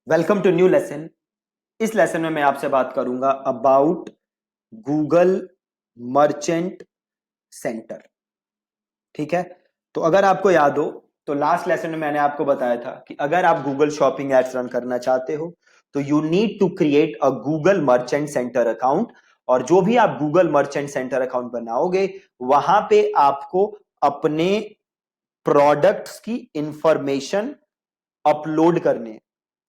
Welcome to new lesson. इस lesson में मैं आपसे बात करूंगा अबाउट गूगल मर्चेंट सेंटर। ठीक है, तो अगर आपको याद हो तो लास्ट लेसन में मैंने आपको बताया था कि अगर आप गूगल शॉपिंग एड्स रन करना चाहते हो तो you need to create a Google merchant center account. और जो भी आप गूगल मर्चेंट सेंटर अकाउंट बनाओगे वहां पे आपको अपने प्रोडक्ट्स की इंफॉर्मेशन अपलोड करने हैं।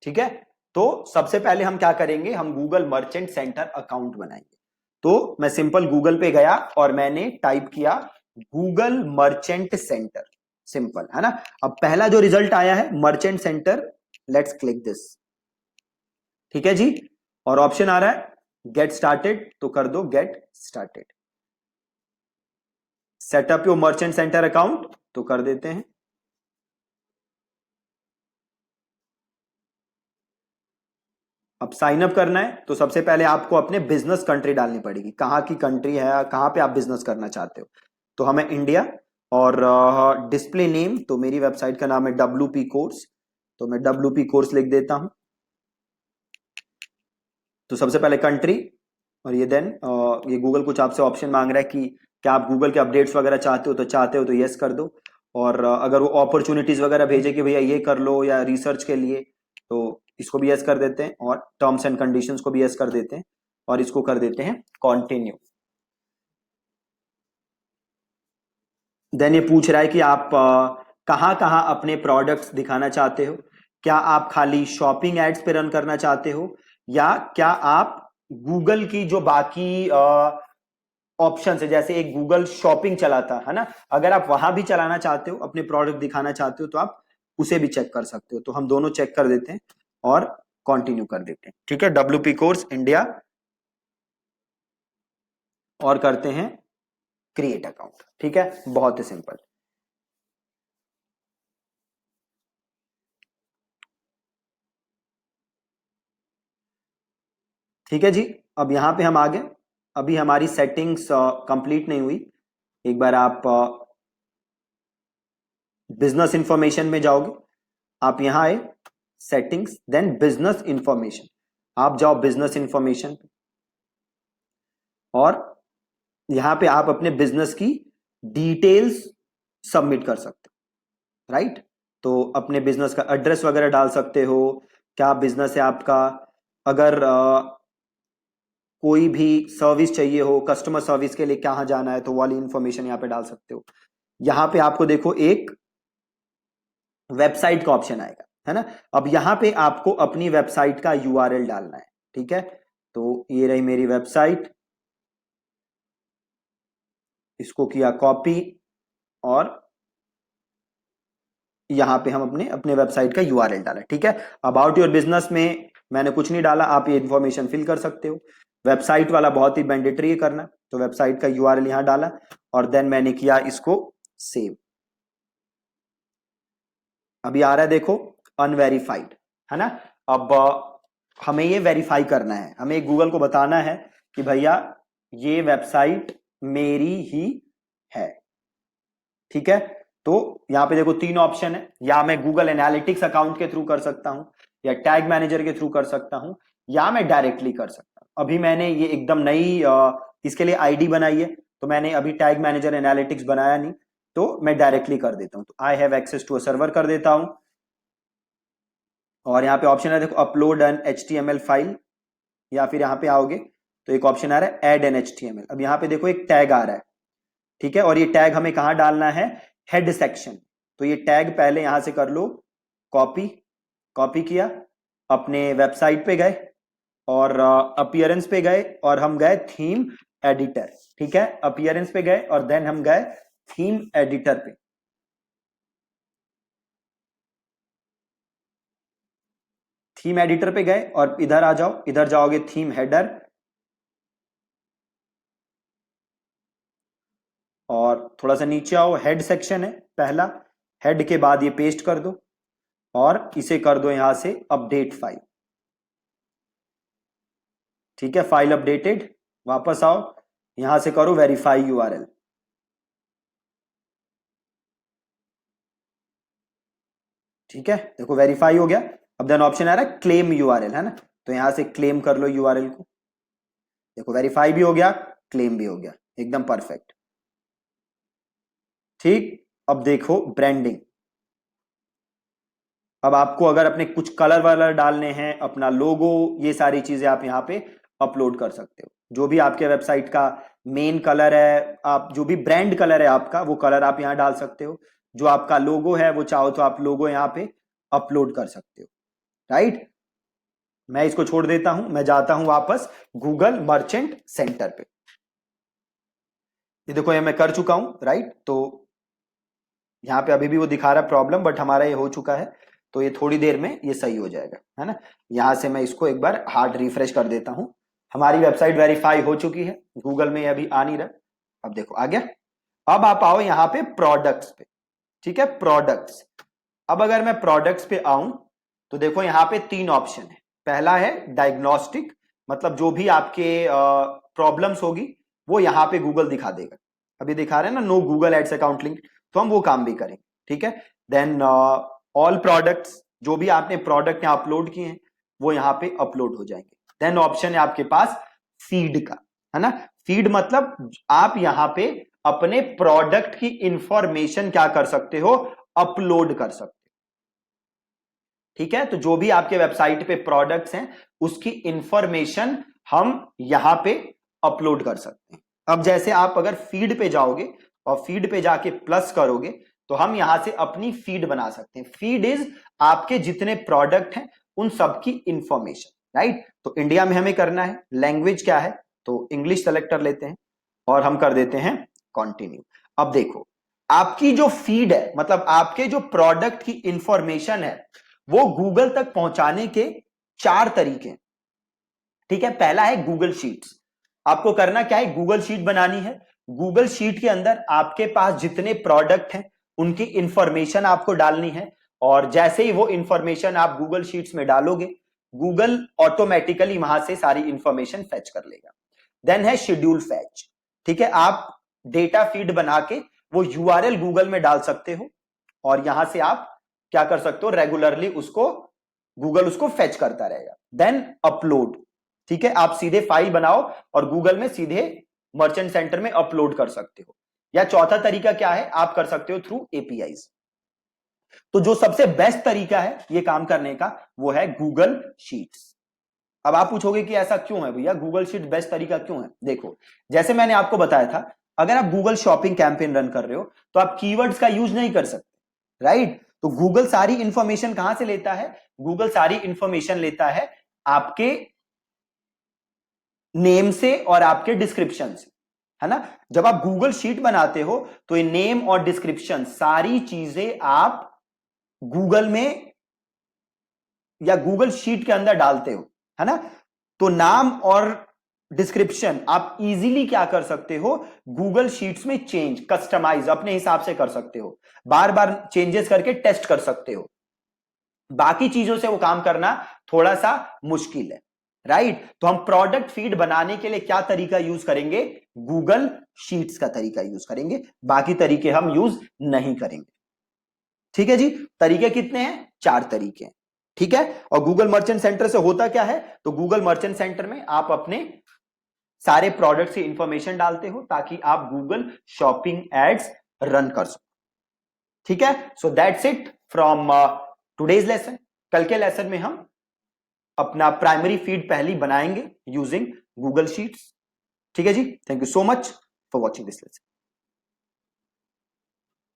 ठीक है, तो सबसे पहले हम क्या करेंगे, हम गूगल मर्चेंट सेंटर अकाउंट बनाएंगे। तो मैं सिंपल गूगल पे गया और मैंने टाइप किया गूगल मर्चेंट सेंटर। सिंपल है ना। अब पहला जो रिजल्ट आया है merchant centre, let's click this. ठीक है जी, और ऑप्शन आ रहा है गेट स्टार्टेड, तो कर दो get started. Setup your merchant center account, तो कर देते हैं। अब साइन अप करना है तो सबसे पहले आपको अपने बिजनेस कंट्री डालनी पड़ेगी, कहाँ की कंट्री है, कहाँ पे आप बिजनेस करना चाहते हो। तो हमें इंडिया, और डिस्प्ले नेम तो मेरी वेबसाइट का नाम है WP कोर्स, तो मैं WP कोर्स लिख देता हूं। तो सबसे पहले कंट्री, और ये देन ये गूगल कुछ आपसे ऑप्शन मांग रहा है कि क्या आप गूगल के अपडेट्स वगैरह चाहते हो तो यस कर दो। और अगर वो अपॉर्चुनिटीज वगैरह भेजे कि भैया ये कर लो या रिसर्च के लिए, तो इसको भी यस कर देते हैं, और टर्म्स एंड कंडीशंस को भी यस कर देते हैं, और इसको कर देते हैं कॉन्टिन्यू। देन ये पूछ रहा है कि आप कहाँ कहाँ अपने प्रोडक्ट्स दिखाना चाहते हो। क्या आप खाली शॉपिंग एड्स पे रन करना चाहते हो, या क्या आप गूगल की जो बाकी ऑप्शन है, जैसे एक गूगल शॉपिंग चलाता है ना, अगर आप वहां भी चलाना चाहते हो, अपने प्रोडक्ट दिखाना चाहते हो, तो आप उसे भी चेक कर सकते हो। तो हम दोनों चेक कर देते हैं और कंटिन्यू कर देते हैं। ठीक है, WP कोर्स इंडिया, और करते हैं क्रिएट अकाउंट। ठीक है, बहुत ही सिंपल। ठीक है जी, अब यहां पे हम आ गए। अभी हमारी सेटिंग्स कंप्लीट नहीं हुई। एक बार आप बिजनेस इंफॉर्मेशन में जाओगे, आप यहां आए सेटिंग्स, देन बिजनेस इंफॉर्मेशन, आप जाओ बिजनेस इंफॉर्मेशन, और यहां पे आप अपने बिजनेस की डिटेल्स सबमिट कर सकते हो। राइट, तो अपने बिजनेस का एड्रेस वगैरह डाल सकते हो, क्या बिजनेस है आपका। अगर कोई भी सर्विस चाहिए हो, कस्टमर सर्विस के लिए कहाँ जाना है, तो वाली इंफॉर्मेशन यहाँ पे डाल सकते हो। यहाँ पे आपको देखो एक वेबसाइट का ऑप्शन आएगा, है ना। अब यहाँ पे आपको अपनी वेबसाइट का URL डालना है। ठीक है, तो ये रही मेरी वेबसाइट, इसको किया कॉपी, और यहाँ पे हम अपने अपने वेबसाइट का URL डाला। ठीक है, अबाउट योर बिजनेस में मैंने कुछ नहीं डाला, आप ये इंफॉर्मेशन फिल कर सकते हो। वेबसाइट वाला बहुत ही मैंडेटरी करना, तो वेबसाइट का URL यहाँ डाला, और देन मैंने किया इसको सेव। अभी आ रहा है देखो अनवेरिफाइड, है ना। अब हमें ये वेरीफाई करना है, हमें गूगल को बताना है कि भैया ये वेबसाइट मेरी ही है। ठीक है, तो यहां पे देखो तीन ऑप्शन है, या मैं गूगल एनालिटिक्स अकाउंट के थ्रू कर सकता हूं, या टैग मैनेजर के थ्रू कर सकता हूं, या मैं डायरेक्टली कर सकता हूं। अभी मैंने ये एकदम नई इसके लिए आईडी बनाई है, तो मैंने अभी टैग मैनेजर एनालिटिक्स बनाया नहीं, तो मैं डायरेक्टली कर देता हूं। तो I have access to a server कर देता हूं, और यहाँ पे ऑप्शन है देखो अपलोड एन HTML फाइल, या फिर यहाँ पे आओगे तो एक ऑप्शन आ रहा है एड एन HTML। अब यहाँ पे देखो एक टैग आ रहा है। ठीक है, और ये टैग हमें कहाँ डालना है, हेड सेक्शन। तो ये टैग पहले यहां से कर लो कॉपी, कॉपी किया, अपने वेबसाइट पे गए, और अपीयरेंस पे गए, और हम गए थीम एडिटर। ठीक है, अपीयरेंस पे गए और देन हम गए थीम एडिटर पे। थीम एडिटर पे गए और इधर आ जाओ, इधर जाओगे थीम हेडर, और थोड़ा सा नीचे आओ, हेड सेक्शन है पहला, हेड के बाद ये पेस्ट कर दो, और इसे कर दो यहां से अपडेट फाइल। ठीक है, फाइल अपडेटेड, वापस आओ, यहां से करो वेरीफाई URL। ठीक है, देखो वेरीफाई हो गया। अब देन ऑप्शन आ रहा है क्लेम यूआरएल, है ना, तो यहां से क्लेम कर लो यूआरएल को। देखो वेरीफाई भी हो गया, क्लेम भी हो गया, एकदम परफेक्ट। ठीक, अब देखो ब्रांडिंग। अब आपको अगर अपने कुछ कलर वलर डालने हैं, अपना लोगो, ये सारी चीजें आप यहाँ पे अपलोड कर सकते हो। जो भी आपके वेबसाइट का मेन कलर है, आप जो भी ब्रांड कलर है आपका, वो कलर आप यहाँ डाल सकते हो। जो आपका लोगो है वो चाहो तो आप लोगो यहाँ पे अपलोड कर सकते हो, राइट। मैं इसको छोड़ देता हूं, मैं जाता हूं वापस गूगल मर्चेंट सेंटर पे। ये देखो ये मैं कर चुका हूं, राइट। तो यहाँ पे अभी भी वो दिखा रहा है प्रॉब्लम, बट हमारा ये हो चुका है, तो ये थोड़ी देर में ये सही हो जाएगा, है ना। यहां से मैं इसको एक बार हार्ड रिफ्रेश कर देता हूं। हमारी वेबसाइट वेरीफाई हो चुकी है, गूगल में अभी आ नहीं रहा। अब देखो आ गया। अब आप आओ यहाँ पे प्रोडक्ट्स पे, ठीक है, प्रोडक्ट्स। अब अगर मैं प्रोडक्ट्स पे आऊं तो देखो यहाँ पे 3 ऑप्शन है। पहला है डायग्नोस्टिक, मतलब जो भी आपके प्रॉब्लम्स होगी वो यहाँ पे गूगल दिखा देगा। अभी दिखा रहे हैं ना, no Google ads account link, तो हम वो काम भी करेंगे, ठीक है। देन ऑल प्रोडक्ट्स, जो भी आपने प्रोडक्ट यहाँ अपलोड किए हैं वो यहाँ पे अपलोड हो जाएंगे। देन ऑप्शन है आपके पास फीड का, है ना। फीड मतलब आप यहाँ पे अपने प्रोडक्ट की इंफॉर्मेशन क्या कर सकते हो, अपलोड कर सकते हो, ठीक है। तो जो भी आपके वेबसाइट पे प्रोडक्ट्स हैं उसकी इंफॉर्मेशन हम यहां पे अपलोड कर सकते हैं। अब जैसे आप अगर फीड पे जाओगे और फीड पे जाके प्लस करोगे तो हम यहां से अपनी फीड बना सकते हैं। फीड इज आपके जितने प्रोडक्ट हैं उन सब की इंफॉर्मेशन, राइट। तो इंडिया में हमें करना है, लैंग्वेज क्या है, तो इंग्लिश सेलेक्ट कर लेते हैं और हम कर देते हैं कंटिन्यू। अब देखो आपकी जो फीड है, मतलब आपके जो प्रोडक्ट की इंफॉर्मेशन है वो गूगल तक पहुंचाने के 4 तरीके, ठीक है। पहला है गूगल शीट्स। आपको करना क्या है, गूगल शीट बनानी है। गूगल शीट के अंदर आपके पास जितने प्रोडक्ट हैं उनकी इंफॉर्मेशन आपको डालनी है, और जैसे ही वो इंफॉर्मेशन आप गूगल शीट्स में डालोगे गूगल ऑटोमेटिकली वहां से सारी इंफॉर्मेशन फेच कर लेगा। देन है शेड्यूल फैच, ठीक है। आप डेटा फीड बना के वो यूआरएल गूगल में डाल सकते हो और यहां से आप क्या कर सकते हो, रेगुलरली उसको गूगल उसको फेच करता रहेगा। देन अपलोड, ठीक है, आप सीधे फाइल बनाओ और गूगल में सीधे मर्चेंट सेंटर में अपलोड कर सकते हो। या चौथा तरीका क्या है, आप कर सकते हो थ्रू एपीआईज। तो जो सबसे बेस्ट तरीका है ये काम करने का वो है गूगल शीट्स। अब आप पूछोगे कि ऐसा क्यों है भैया, गूगल शीट बेस्ट तरीका क्यों है। देखो जैसे मैंने आपको बताया था, अगर आप गूगल शॉपिंग कैंपेन रन कर रहे हो तो आप कीवर्ड्स का यूज नहीं कर सकते, राइट। तो गूगल सारी इंफॉर्मेशन कहां से लेता है, गूगल सारी इंफॉर्मेशन लेता है आपके नेम से और आपके डिस्क्रिप्शन से, है ना। जब आप गूगल शीट बनाते हो तो ये नेम और डिस्क्रिप्शन सारी चीजें आप गूगल में या गूगल शीट के अंदर डालते हो, है ना। तो नाम और डिस्क्रिप्शन आप इजीली क्या कर सकते हो, गूगल शीट्स में चेंज, कस्टमाइज अपने हिसाब से कर सकते हो, बार बार चेंजेस करके टेस्ट कर सकते हो। बाकी चीजों से वो काम करना थोड़ा सा मुश्किल है, राइट। तो हम प्रोडक्ट फीड बनाने के लिए क्या तरीका यूज करेंगे, गूगल शीट्स का तरीका यूज करेंगे, बाकी तरीके हम यूज नहीं करेंगे, ठीक है जी। तरीके कितने हैं, 4 तरीके हैं, ठीक है। और गूगल मर्चेंट सेंटर से होता क्या है, तो गूगल मर्चेंट सेंटर में आप अपने सारे प्रोडक्ट्स की इंफॉर्मेशन डालते हो ताकि आप गूगल शॉपिंग एड्स रन कर सको, ठीक है। So that's it from today's lesson. कल के लेसन में हम अपना प्राइमरी फीड पहली बनाएंगे यूजिंग गूगल शीट्स, ठीक है जी। Thank you so much for watching this lesson.